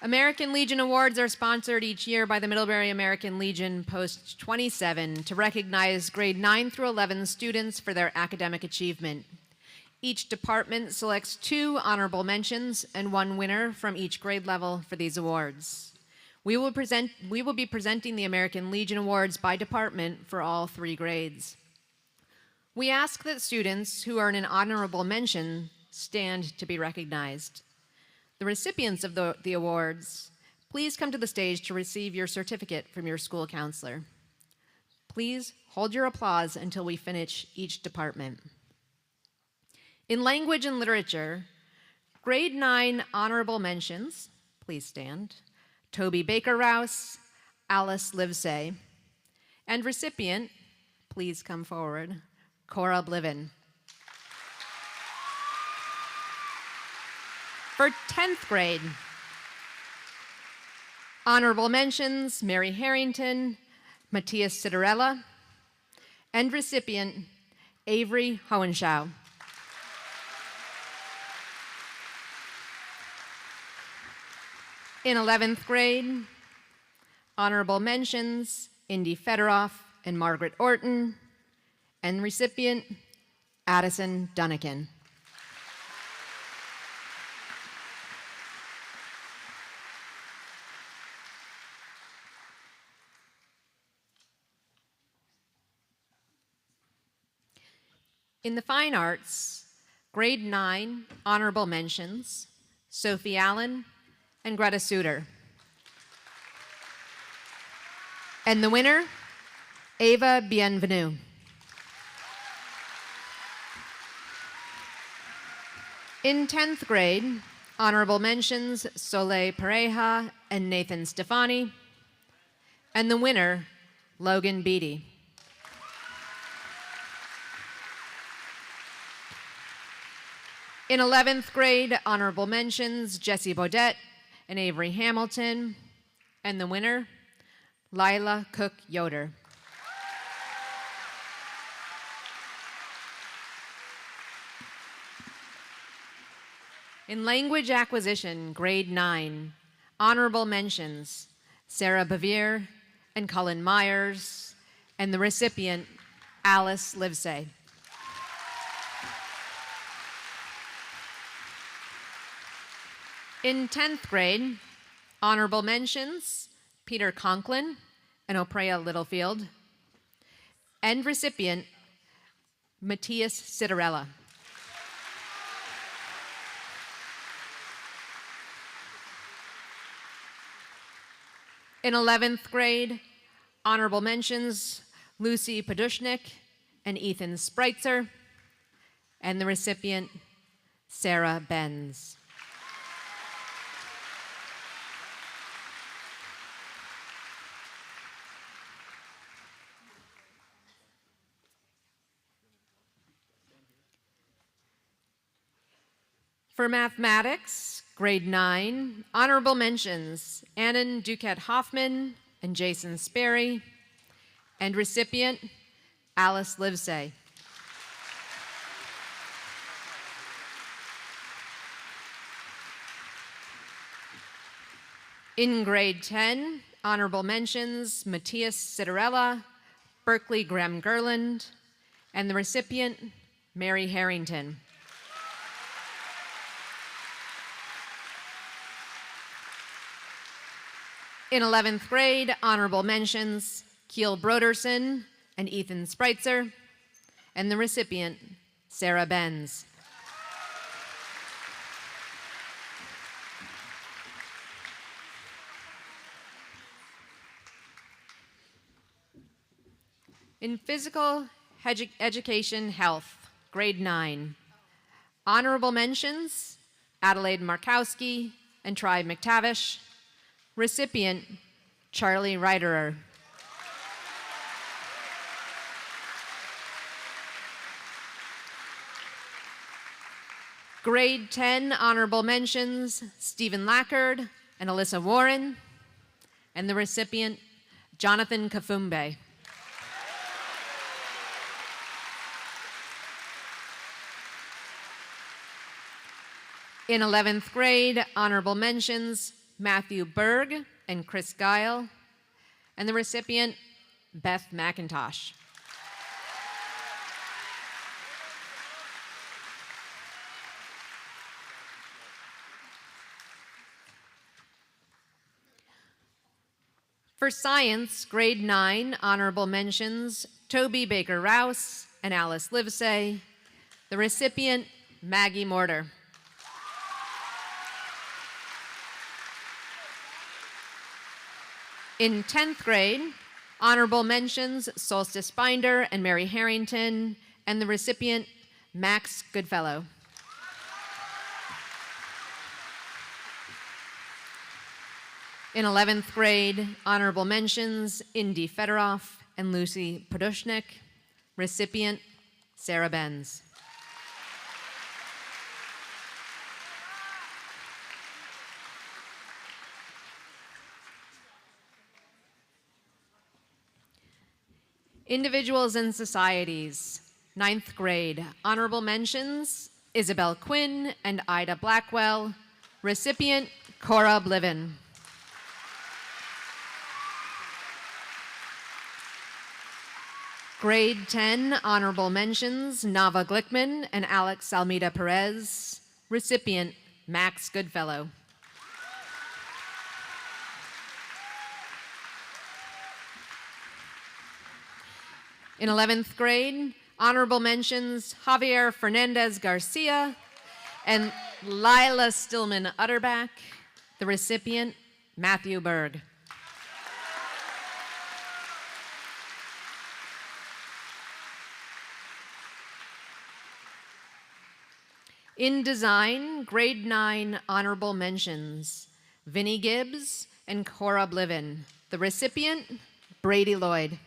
American Legion Awards are sponsored each year by the Middlebury American Legion Post 27 to recognize grade 9 through 11 students for their academic achievement. Each department selects 2 honorable mentions and 1 winner from each grade level for these awards. We will be presenting the American Legion Awards by department for all 3 grades. We ask that students who earn an honorable mention stand to be recognized. The recipients of the awards, please come to the stage to receive your certificate from your school counselor. Please hold your applause until we finish each department. In language and literature, grade 9 honorable mentions, please stand, Toby Baker-Rouse, Alice Livesay, and recipient, please come forward, Cora Bliven. For 10th grade, honorable mentions, Mary Harrington, Matthias Citarella, and recipient, Avery Hohenschau. In 11th grade, honorable mentions, Indy Fedoroff and Margaret Orton, and recipient, Addison Dunnican. In the fine arts, grade 9 honorable mentions, Sophie Allen and Greta Suter. And the winner, Ava Bienvenu. In 10th grade, honorable mentions, Soleil Pareja and Nathan Stefani. And the winner, Logan Beatty. In 11th grade, honorable mentions, Jessie Bodette and Avery Hamilton. And the winner, Lila Cook Yoder. In language acquisition, grade 9, honorable mentions, Sarah Bevere and Cullen Myers, and the recipient, Alice Livesay. In 10th grade, honorable mentions, Peter Conklin and Oprea Littlefield, and recipient, Matthias Citarella. In 11th grade, honorable mentions, Lucy Podushnik and Ethan Spreitzer, and the recipient, Sarah Benz. For mathematics, grade 9, honorable mentions, Annan Duquette Hoffman and Jason Sperry, and recipient, Alice Livesay. In grade 10, honorable mentions, Matthias Citarella, Berkeley Graham Gerland, and the recipient, Mary Harrington. In 11th grade, honorable mentions, Keel Broderson and Ethan Spreitzer, and the recipient, Sarah Benz. In physical education health, grade 9, honorable mentions, Adelaide Markowski and Tri McTavish, recipient, Charlie Reiterer. Grade 10 honorable mentions, Stephen Lackard and Alyssa Warren, and the recipient, Jonathan Kafumbe. In 11th grade, honorable mentions, Matthew Berg and Chris Guile, and the recipient, Beth McIntosh. For science, grade 9, honorable mentions, Toby Baker-Rouse and Alice Livesay. The recipient, Maggie Mortar. In 10th grade, honorable mentions, Solstice Binder and Mary Harrington, and the recipient, Max Goodfellow. In 11th grade, honorable mentions, Indy Fedorov and Lucy Podushnik. Recipient, Sarah Benz. Individuals and societies. 9th grade, honorable mentions, Isabel Quinn and Ida Blackwell. Recipient, Cora Bliven. Grade 10, honorable mentions, Nava Glickman and Alex Almeida Perez. Recipient, Max Goodfellow. In 11th grade, honorable mentions, Javier Fernandez Garcia and Lila Stillman Utterback. The recipient, Matthew Berg. In design, grade 9, honorable mentions, Vinnie Gibbs and Cora Bliven. The recipient, Brady Lloyd.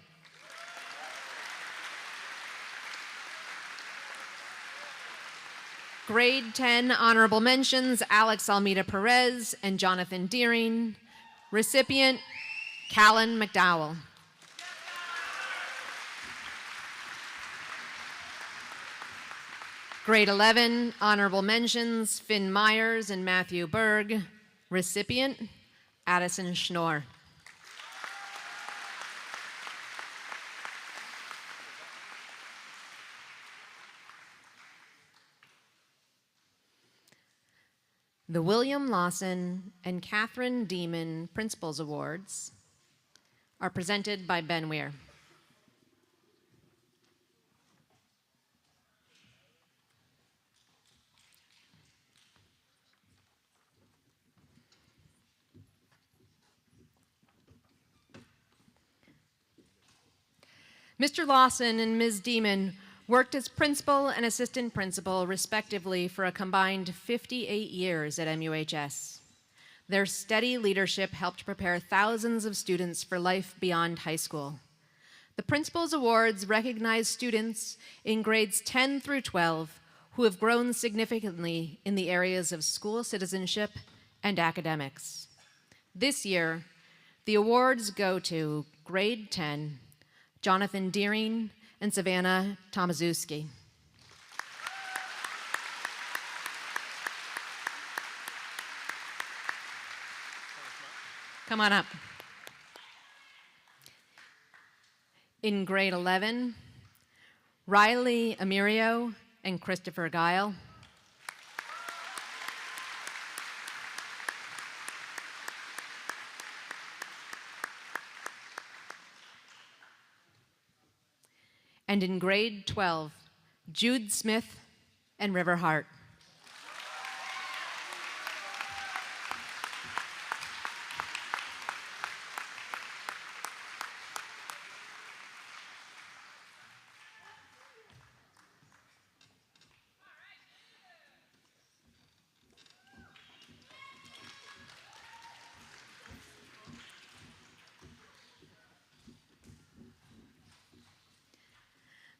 Grade 10, honorable mentions, Alex Almeida Perez and Jonathan Deering. Recipient, Callan McDowell. Grade 11, honorable mentions, Finn Myers and Matthew Berg. Recipient, Addison Schnorr. The William Lawson and Catherine Demon Principals Awards are presented by Ben Weir. Mr. Lawson and Ms. Demon worked as principal and assistant principal, respectively, for a combined 58 years at MUHS. Their steady leadership helped prepare thousands of students for life beyond high school. The Principals Awards recognize students in grades 10 through 12 who have grown significantly in the areas of school citizenship and academics. This year, the awards go to grade 10, Jonathan Deering and Savannah Tomaszewski. Come on up. In grade 11, Riley Amirio and Christopher Guile. And in grade 12, Jude Smith and River Hart.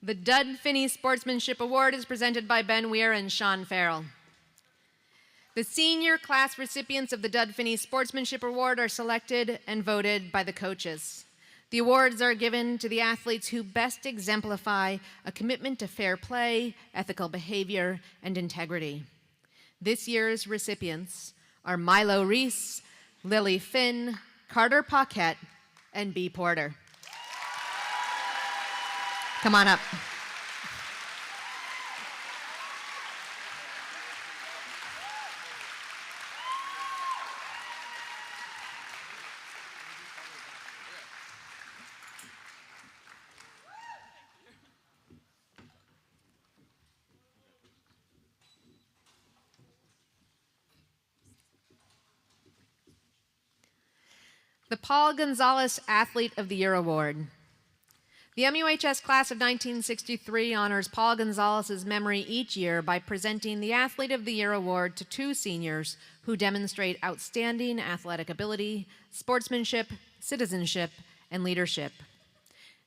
The Dud Finney Sportsmanship Award is presented by Ben Weir and Sean Farrell. The senior class recipients of the Dud Finney Sportsmanship Award are selected and voted by the coaches. The awards are given to the athletes who best exemplify a commitment to fair play, ethical behavior, and integrity. This year's recipients are Milo Reese, Lily Finn, Carter Paquette, and B. Porter. Come on up. The Paul Gonzalez Athlete of the Year Award. The MUHS class of 1963 honors Paul Gonzalez's memory each year by presenting the Athlete of the Year Award to two seniors who demonstrate outstanding athletic ability, sportsmanship, citizenship, and leadership.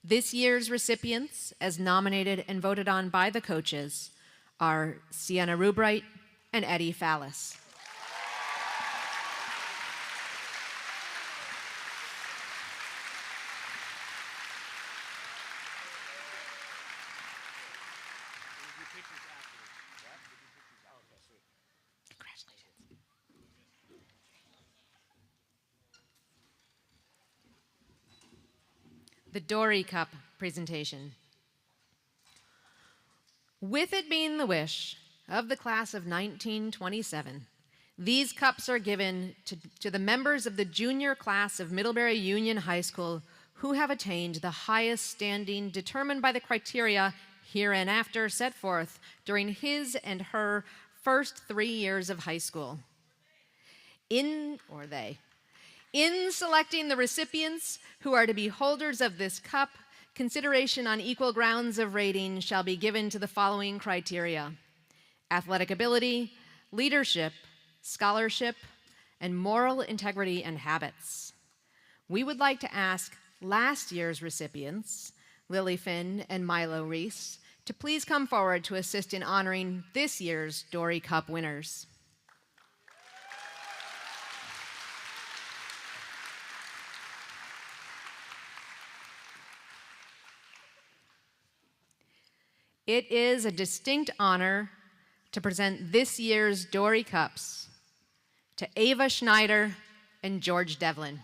This year's recipients, as nominated and voted on by the coaches, are Sienna Rubright and Eddie Fallis. The Dory Cup presentation. With it being the wish of the class of 1927, these cups are given to the members of the junior class of Middlebury Union High School who have attained the highest standing determined by the criteria hereinafter set forth during his and her first 3 years of high school. In selecting the recipients who are to be holders of this cup, consideration on equal grounds of rating shall be given to the following criteria: athletic ability, leadership, scholarship, and moral integrity and habits. We would like to ask last year's recipients, Lily Finn and Milo Reese, to please come forward to assist in honoring this year's Dory Cup winners. It is a distinct honor to present this year's Dory Cups to Ava Schneider and George Devlin.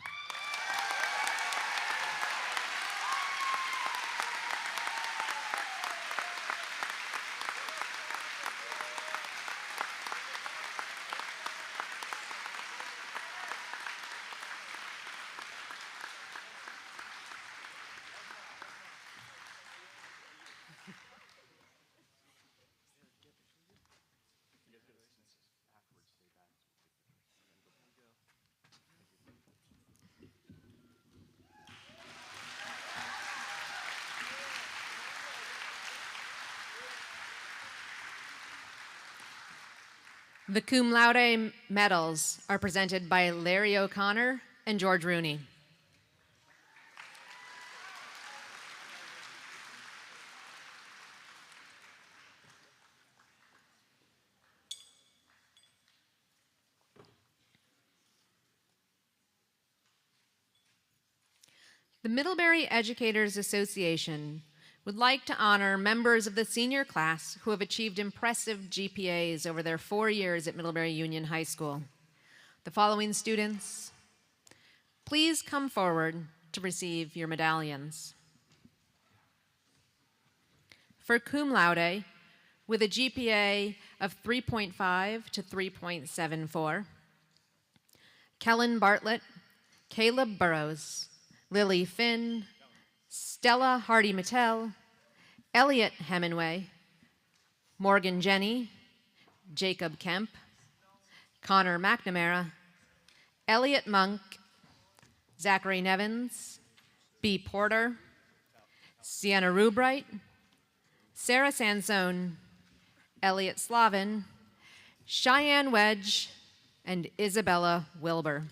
The cum laude medals are presented by Larry O'Connor and George Rooney. The Middlebury Educators Association would like to honor members of the senior class who have achieved impressive GPAs over their 4 years at Middlebury Union High School. The following students, please come forward to receive your medallions. For cum laude, with a GPA of 3.5 to 3.74, Kellen Bartlett, Caleb Burrows, Lily Finn, Stella Hardy-Mattel, Elliot Hemingway, Morgan Jenny, Jacob Kemp, Connor McNamara, Elliot Monk, Zachary Nevins, B. Porter, Sienna Rubright, Sarah Sansone, Elliot Slavin, Cheyenne Wedge, and Isabella Wilbur.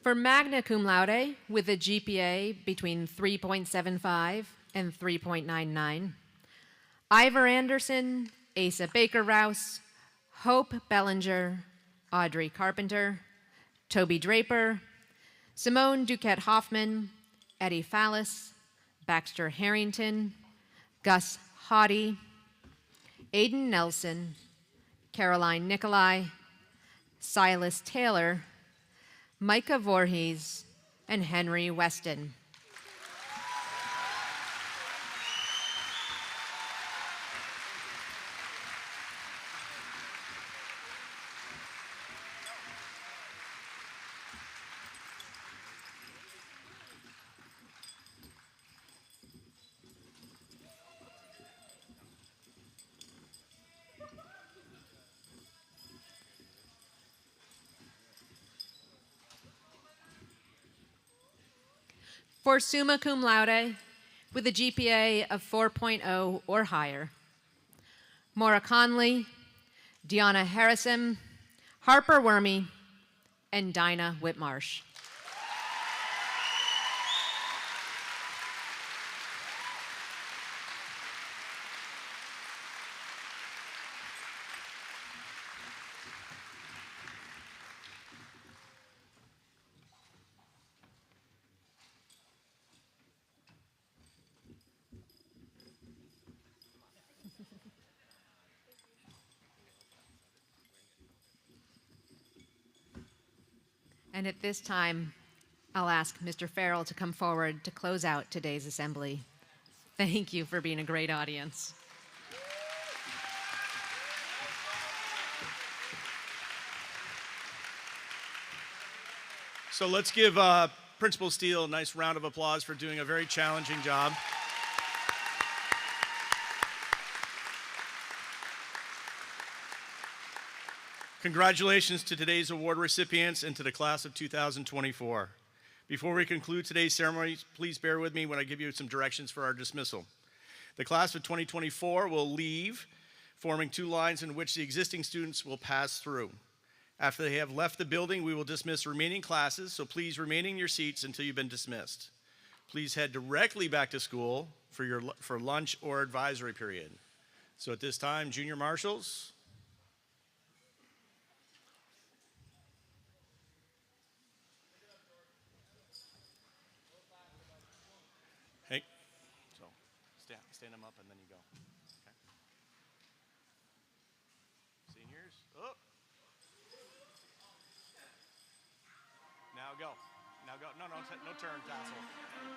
For magna cum laude with a GPA between 3.75 and 3.99, Ivor Anderson, Asa Baker-Rouse, Hope Bellinger, Audrey Carpenter, Toby Draper, Simone Duquette-Hoffman, Eddie Fallis, Baxter Harrington, Gus Haughty, Aiden Nelson, Caroline Nicolai, Silas Taylor, Micah Voorhees, and Henry Weston. For summa cum laude with a GPA of 4.0 or higher, Maura Conley, Deanna Harrison, Harper Wormy, and Dinah Whitmarsh. And at this time, I'll ask Mr. Farrell to come forward to close out today's assembly. Thank you for being a great audience. So let's give Principal Steele a nice round of applause for doing a very challenging job. Congratulations to today's award recipients and to the class of 2024. Before we conclude today's ceremony, please bear with me when I give you some directions for our dismissal. The class of 2024 will leave, forming two lines in which the existing students will pass through. After they have left the building, we will dismiss remaining classes, so please remain in your seats until you've been dismissed. Please head directly back to school for lunch or advisory period. So at this time, junior marshals. Hey, so stand them up and then you go. Okay. Seniors, up. Now go. Now go. No turn tassel.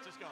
Just go.